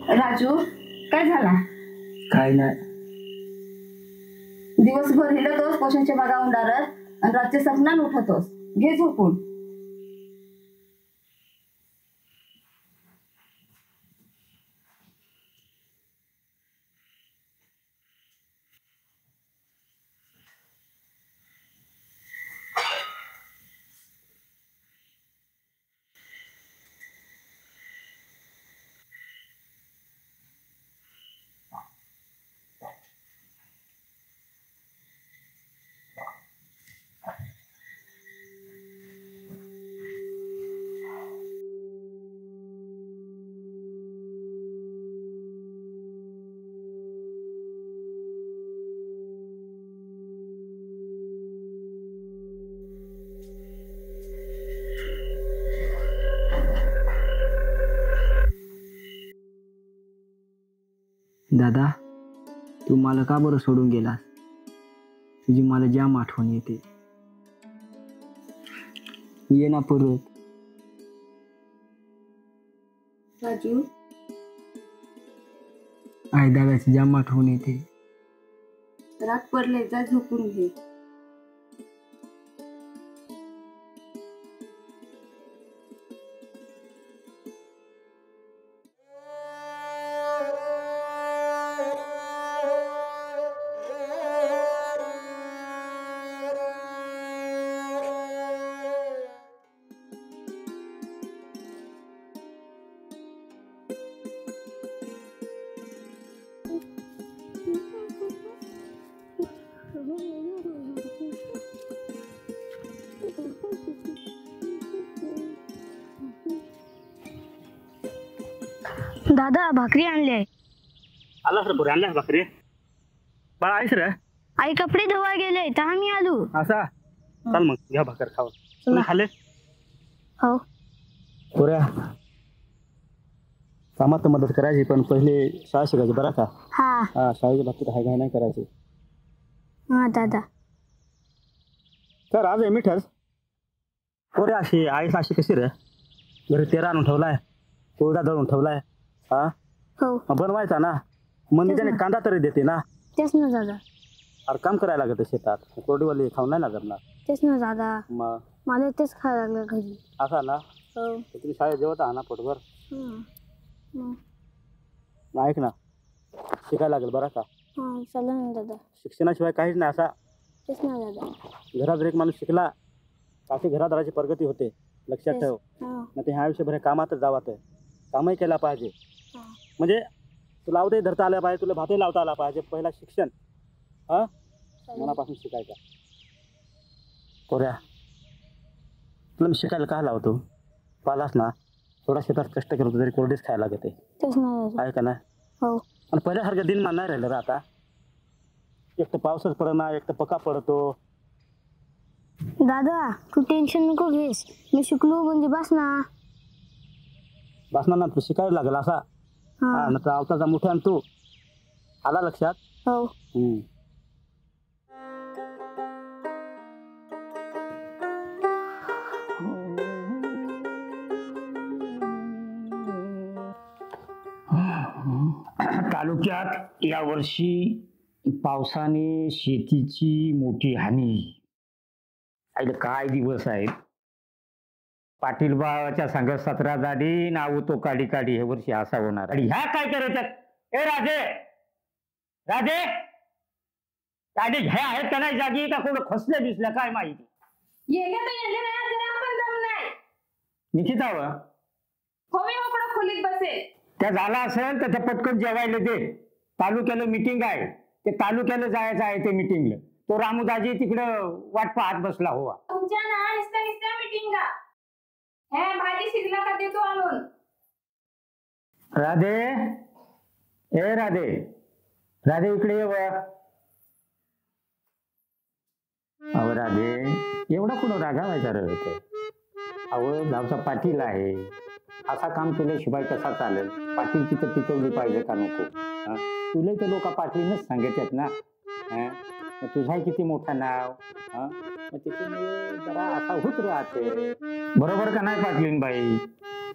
राजू, काय झाला? काय नाही. दिवसभर हिंडतोस पोषणच्या बागा उंडारत आणि रात्री सपनान उठतोस. घे झोपून. दादा, तू मला का बरं सोडून गेलास? तुझी मला जाम आठवण येते. ये ना परत. राजू, आई दादाची जाम आठवण येते. रात पडले, जा झोपून घे. दादा, भाकरी आणली आहे. आला सर पुरे आणल्या भाकरी. बाळा आईस रे. आई कपडे धुवा गेले तर आम्ही आलो. असा चल मग घ्या भाकर खाऊ. तुम्ही खाल्ले? हो. पुऱ्या कामात तर मदत करायची, पण पहिले शाळा शिकायची बरं का. हा शाळेच्या बाबतीत हाय घाय नाही करायची. हा दादा. तर आज आहे मिठच. पुऱ्या अशी आईस अशी कशी रे? घरी तेरा आणून ठेवलाय, कोरडा दळून ठेवलाय. हा हो. बनवायचा ना, मग त्याने कांदा तरी देते ना. तेच ना दादा. अरे काम करायला लागत शेतात, कोरडीवाली खाऊन नाही लागत ना. तेच ना दादा. मग मला तेच खायला लागलं घरी. असा ना. हो. तुम्ही शाळेत जेवत आहा ना पोटभर. ऐक ना, शिकायला लागेल बरं का. चला ना दादा. शिक्षणाशिवाय काहीच नाही असा. तेच ना दादा. घरात जर एक माणूस शिकला अशी घरादाराची प्रगती होते. लक्षात ठेव. ना ते ह्या आयुष्यभर कामातच जावात. कामही केला पाहिजे. म्हणजे तुला आवडे धरता आला पाहिजे, तुला भातही लावता आला पाहिजे. पहिला शिक्षण मनापासून शिकायचा. पोऱ्या, तुला मी शिकायला का लावतो? पालास ना, थोडा शेतात कष्ट करतो तरी कोरडीच खायला लागते. आहे का ना. हो. आणि पहिल्यासारखं दिन मान नाही राहिलं रे आता. एक तर पावसच पडना, एक तर पका पडतो. दादा, तू टेन्शन नको घेस. मी शिकलो म्हणजे बस ना. बसणार ना, तू शिकायला लागेल असा. हा ना, तर आवताचा मोठ्या तू आला लक्षात. हो. तालुक्यात यावर्षी पावसाने शेतीची मोठी हानी. काय दिवस आहेत. पाटील बाळाच्या संघ 17 जाडी नाव तो काडी काडी हे वर्षी असा होणार. आणि ह्या काय करायच्यात? ए राजे राजे, काडी ह्या आहेत का नाही जागी, का कोण खसल्या दिसल्या काय माहिती. निकिता खोलीत बसेल. त्या झाला असेल तर ते पटकन जेवायला दे. तालुक्याला मिटिंग आहे, ते तालुक्याला जायचं आहे ते मिटिंगला. तो रामूदाजी तिकडं वाट पाहत बसला हो. तुमच्या ना नुसत्या मिटिंगा. हे भाजी शिजला का देतो आणून. राधे, ए राधे, राधे इकडे ये. अहो राधे, एवढा कुठं रागावायचा रे होते. अहो गावचा पाटील आहे, असा काम केल्याशिवाय कसा चालेल. पाटील तिथं टिकवली पाहिजे का नको. तुला तर लोक पाटीलच सांगतात ना. मग तुझा किती मोठा नाव. मग त्याच्यामुळे जरा असा होत राहते. बरोबर का नाही पाटलीन बाई?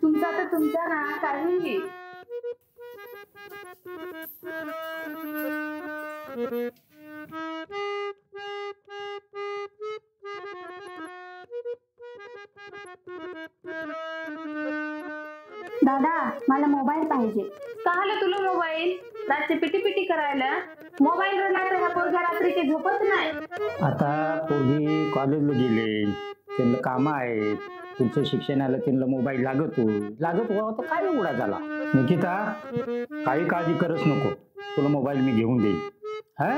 तुमचा तर तुमचा ना काढून घे. दादा मला मोबाईल पाहिजे. का आलं तुला मोबाईल? रात्री पिटी पिटी करायला मोबाईल रडला तर ह्या पोरग्या रात्रीची झोपत नाही. आता पोरगी कॉलेजला गेले, त्यांना कामं आहेत, तुमच्या शिक्षणाला त्यांना मोबाईल लागत हो तर काय एवढा झाला. निकिता काही काळजी करत नको, तुला मोबाईल मी घेऊन देईन. हा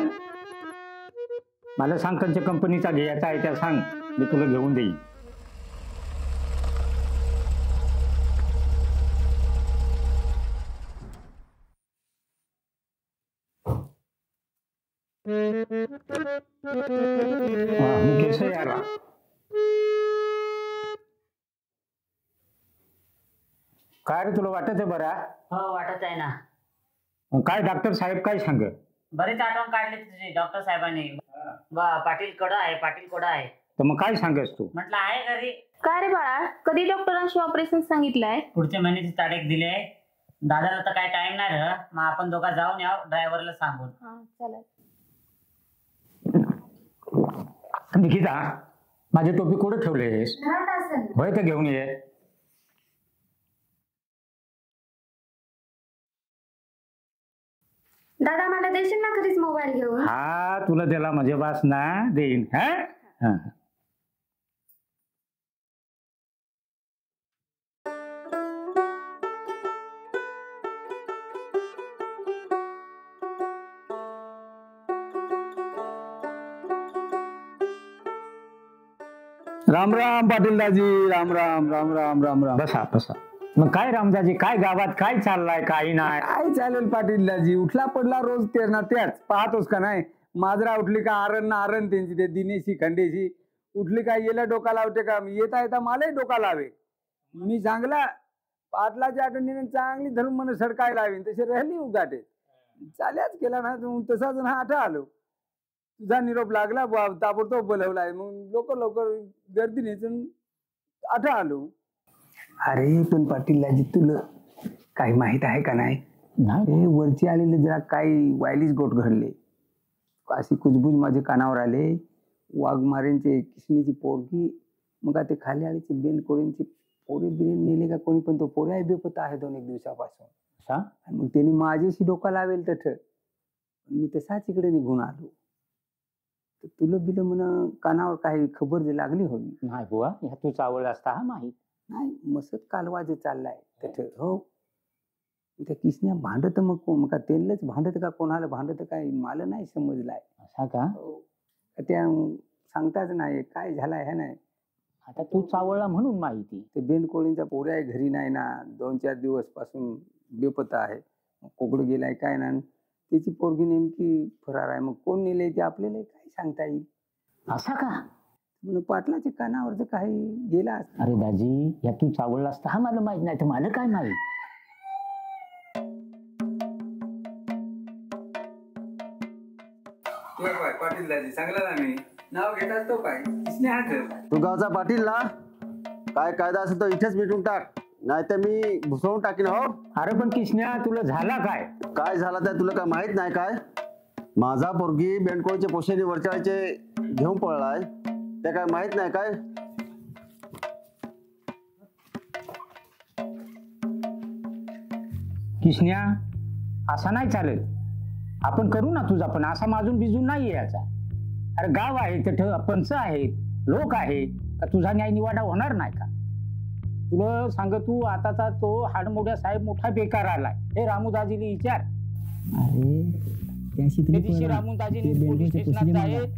मला सांग कोणत्या कंपनीचा घ्यायचा आहे त्या सांग, मी तुला घेऊन देईन. मुकेश यारा काय रे, तुला वाटत आहे बरा? हो वाटत आहे ना. काय डॉक्टर साहेब काय सांग? बरेच आठवण काढले तुझे डॉक्टर साहेबांनी. पाटील कडा आहे. तर मग काय सांगस तू? म्हटलं आहे घरी. काय रे बाळा, कधी डॉक्टरांशी ऑपरेशन सांगितलंय? पुढच्या महिन्याची तारीख दिली आहे. दादाला तर काय टाइम नाही र, मग आपण दोघा जाऊन याव ड्रायव्हरला सांगून. चालेल. निकिता माझी टोपी कुठे ठेवलेस? घरात असेल. होय तर घेऊन ये. दादा मला देशील ना खरीच मोबाईल घेऊन? हा तुला त्याला म्हणजे वास ना देईन. हा राम राम पाटील दाजी. राम राम राम राम राम राम. बसा बसा. मग काय रामदाजी, काय गावात काय चाललाय? काही नाही. काय चालेल पाटील दाजी, उठला पडला रोज तेच ना त्याच पाहतोस का नाही. माजरा उठली का आरण ना आरण त्यांची, ते दिनेशी खंडेशी उठली का येला डोका लावते का, येता येता मलाही डोका लावे. मी चांगला पाटलाच्या आठवणीने चांगली धरून मन सडकाय लावीन तशी राहिली उगाटे. चाल्याच केला ना तसाच ना आठा आलो. तुझा निरोप लागला ताबडतोब बोलवलाय, मग लवकर गर्दी नेचून आठा आलो. अरे पण पाटील दाजी तुला काही माहित आहे का नाही? वरची आलेले जरा काही वायलीच गोट घडले. अशी कुजबुज माझ्या कानावर आले. वाघमारेंचे किसनीची पोरगी, मग ते खाली आलीची बेनकोळींची पोरे बिरेन नेले का कोणी, पण तो पोऱ्याही बेपत्ता आहे 2-1 दिवसापासून. मग त्यांनी माझ्याशी डोका लावेल तठ मी तसाच इकडे निघून आलो. तुला बिलं म्हण कानावर काही खबर जे लागली होती? नाही बुवा, ह्या तू चावळ असता हा माहित नाही. मसत कालवा जे चाललाय तठ. हो त्या किसन्या भांडत मग का तेलच भांडत का कोणाला भांडत काय मला नाही समजलाय. असा का? त्या सांगताच नाही काय झालाय हे नाही. आता तू चावळला म्हणून माहिती. ते बेनकोळींचा पोऱ्या घरी नाही ना, 2-4 दिवस पासून बेपत्ता आहे. कोकड गेलाय काय ना, त्याची पोरगी नेमकी फरार आहे. मग कोण नेले ते आपल्याला काय सांगता येईल. असा का? म्हणून पाटलाच्या कानावर जर काही गेला. अरे दाजी, या तू चावळला असता हा मला माहित नाही तर मला काय माहित. पाटील दाजी चांगला ना, मी नाव घेतात तो काय तू गावचा पाटील ना, काय कायदा असेल तर इथेच मिटून टाक, नाही तर मी घुसवून टाकीन. हो अरे पण किसन्या तुला झाला काय? काय झालं तर तुला काय माहित नाही काय? माझा पोरगी बेंडकोळचे पोशेने वरचाळीचे घेऊन पळलाय, ते काय माहित नाही काय? किसन्या असा नाही चालेल. आपण करू ना तुझा, पण असा माजून बिजून नाहीये याचा. अरे गाव आहे, तिथं पंच आहेत, लोक आहेत, का तुझा न्याय निवाडा होणार नाही का? तुला सांग, तू आताचा तो हाडमोड्या साहेब मोठा बेकार आलाय. हे रामूदाजीला विचार. अरे त्या दिवशी रामूदाजीने पोलीस स्टेशनात जाईल,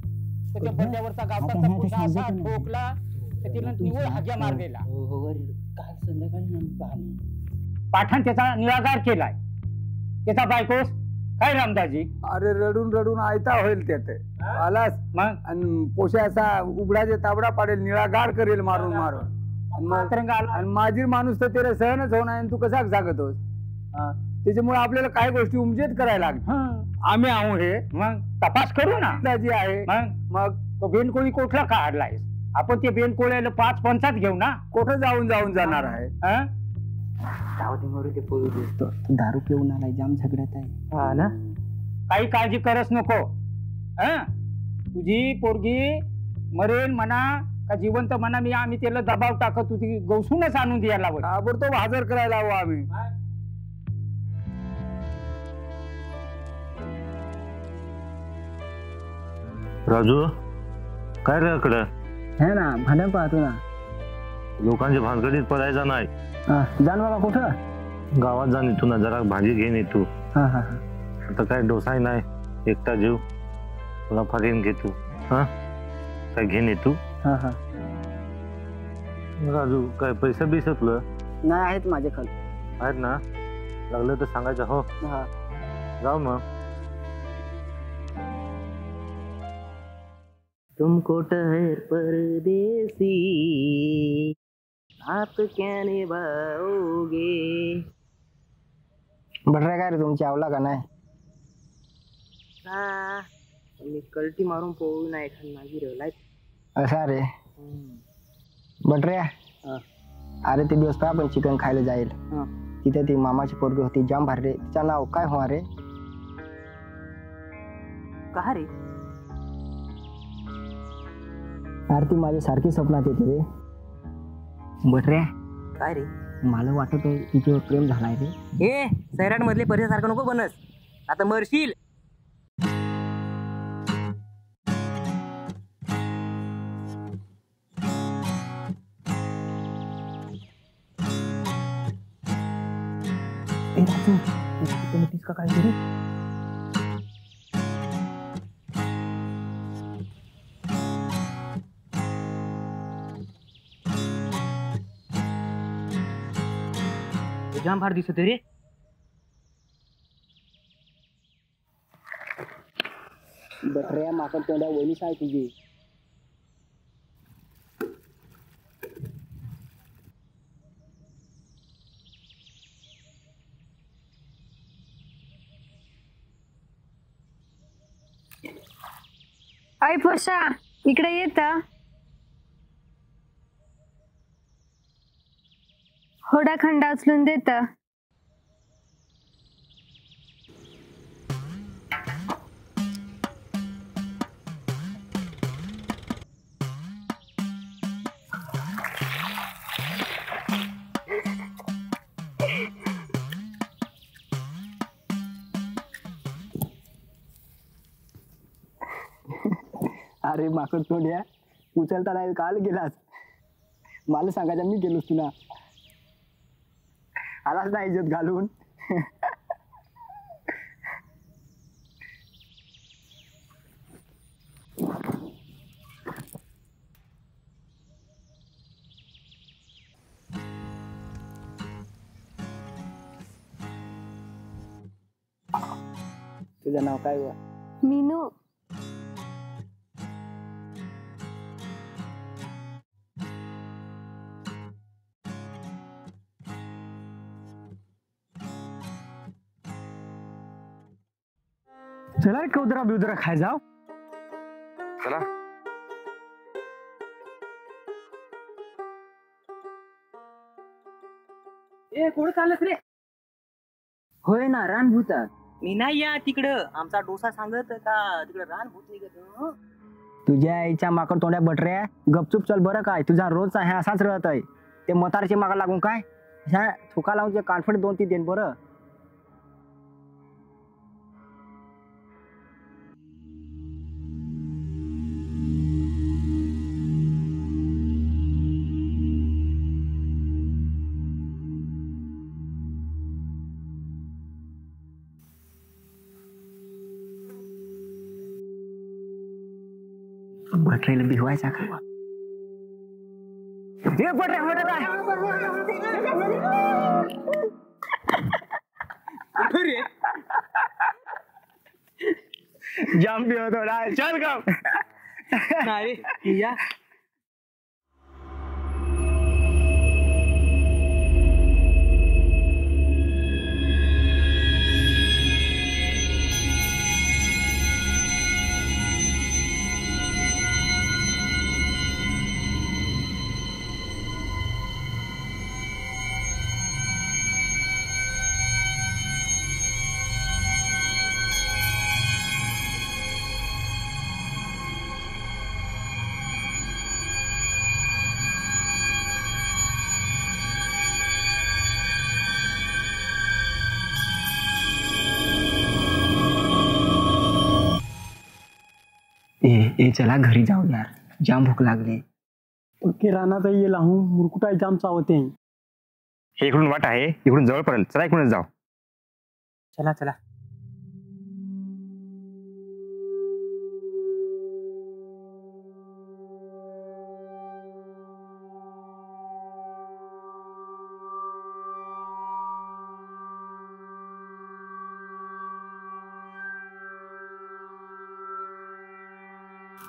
त्याच्या बंड्यावरचा गावचा पुन्हा असा ठोकला तर तिला निवळ हाज्या मार दिला. काल संध्याकाळी पाठाण त्याचा निराधार केलाय. त्याचा बायकोस काय रामदाजी? अरे रडून रडून आयता होईल त्यात आलास मग आणि पोशा असा उघडाचे ताबडा पाडेल, निळागार करेल मारून मारून. आणि माझी माणूस तर त्याला सहनच होणार. आणि तू कसा जागतोस? त्याच्यामुळे आपल्याला काही गोष्टी उमजेत करायला लागतात. आम्ही आहो हे मग तपास करू ना दाजी आहे. मग तो बेनकोळी कोठला काढलाय? आपण ते बेनकोळ्याला 5 पंचात घेऊ ना. कुठं जाऊन जाणार आहे? जाऊ दे मरू ते पोरू दिसतो. तू दारू पिऊन आलाय, जाम झगड्यात आहे. हा ना, काही काळजी करच नको. तुझी पोरगी मरेल म्हणा का जिवंत म्हणा, आम्ही त्याला दबाव टाकत होती, गवसूनच आणून द्यायला हवं. ताबडतोब हजर करायला हवं आम्ही. राजू, काय रे इकडं? है ना, भांडण पाहतो ना. लोकांच्या भानगडीत पडायचा नाही. जाण बाबा कुठं? गावात जा तू ना, जरा भाजी घेऊन ये तू. हा हा आता काय डोसाही नाही, एकटा जीव, तुला फारीन घे तू. हा, काय घेऊन ये तू. हा हा. राजू, काय पैसे बिसे तुला नाही आहेत माझे खाली. आहेत ना? लागलं तर सांगायचं. हो, हा. जाऊ मग. तुमको ठहर परदेसी, आप क्या निभाओगे. बटऱ्या काय रे तुमची आवला का नाही? मी कल्टी मारून पोळू नाही खान माझी रेवलाय. असा रे बटऱ्या. अरे ते दिवस आपण चिकन खायला जाईल, तिथे ती मामाची पोरगी होती, जाम भारी रे. तिचं नाव काय हो रे? का रे? अरे ती माझ्या सारखी स्वप्नात येते रे. बटऱ्या काय रे, मला वाटत तिच्यावर प्रेम झालाय रे. ए सैराट मधले परिसर नको बनस, आता मरशील. काय रे? जाम भार दिसत रे. बटऱ्या माकड तोंड्या वहिनीच आहे तुझी. आई पोषा इकडे येत. होडा खंडा उचलून देत. अरे माकड तोंड्या, उचलता नाही काल गेलास. मला सांगायचं मी गेलोस तुला. आलाच नाही इज्जत घालून. तुझं नाव काय? मीनू. चला रे कौदरा बिवदरा खाय जाओ. चला. ए कोण चालत रे? होय ना, रानभूतात. मी नाही या तिकडं, आमचा डोसा सांगत का तिकडं रानभूत निघत. तुझ्या आईच्या माकड तोंड्या बटऱ्या, गपचूप चल बरं. काय तुझा रोजचा हे असाच रळत आहे. ते मतारची मागा लागून काय ह्या थुका लावून कॉन्फिडन्स 2-3 देन बरं. बटरेला भिवायचा का? हे बटरे होत काय? जाम भी होतो ना. चल का नाही या. ए चला घरी जाऊ यार, जाम भूक लागली. ओके रानात ये लाहू मुरकुटाय जाम चावते. हे इकडून वाट आहे, इकडून जवळ पडेल, चला इकडूनच जाऊ. चला चला.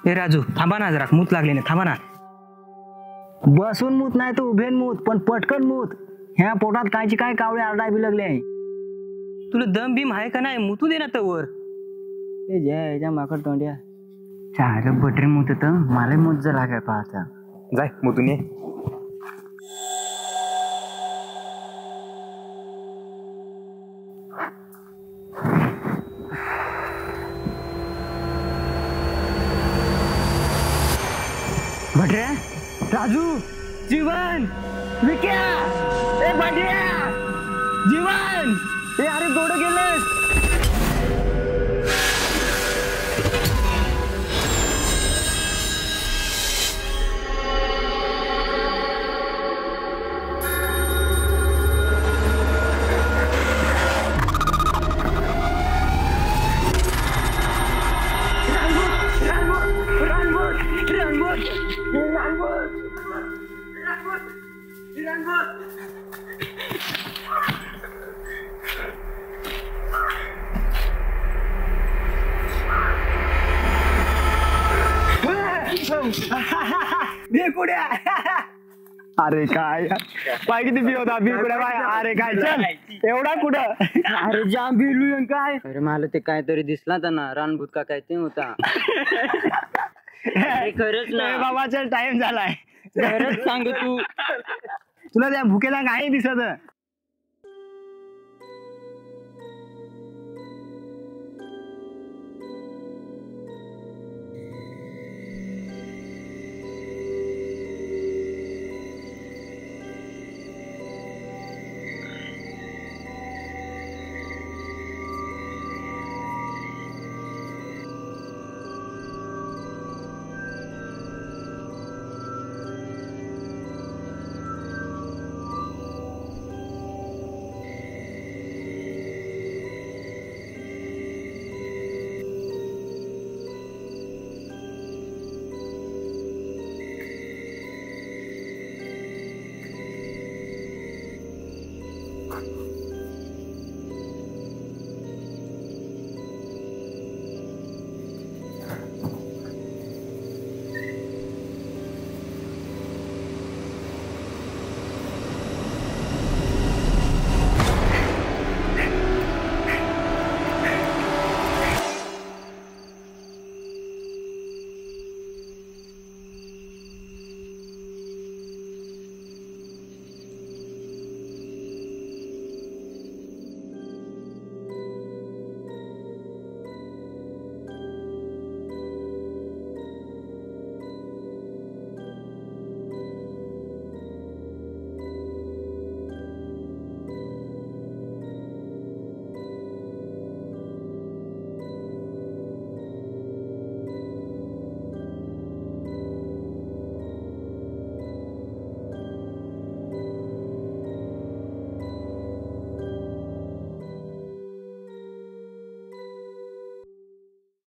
ए राजू थांबा ना जरा, मूत लागली नाही, थांबा ना. बसून मूत नाही तर उभेन मूत, पण पटकन मूत. ह्या पोटात कायची काय कावळे आरडाय बी लागले आहे. तुला दम बीम आहे का नाही, मुतू दे ना तर. ए जय माकड तोंड्या, चार बटरी मूत तर मला मूत जर काय पाहता. जाय मुतून ये. भटऱ्या, राजू, जीवन, विक्या, ए भटऱ्या, जीवन, ए अरे गोड गेलेस. अरे काय पाय किती बी होता बिलकुड्या बाय. अरे काय चल एवढा कुठं. अरे जाम बिलू काय. अरे मला ते काहीतरी दिसला तर ना, रानभूत का काय ते होता. खरंच ना बाबाचा टाइम झालाय. खरंच सांग तू. तुला त्या भुकेला काही दिसत.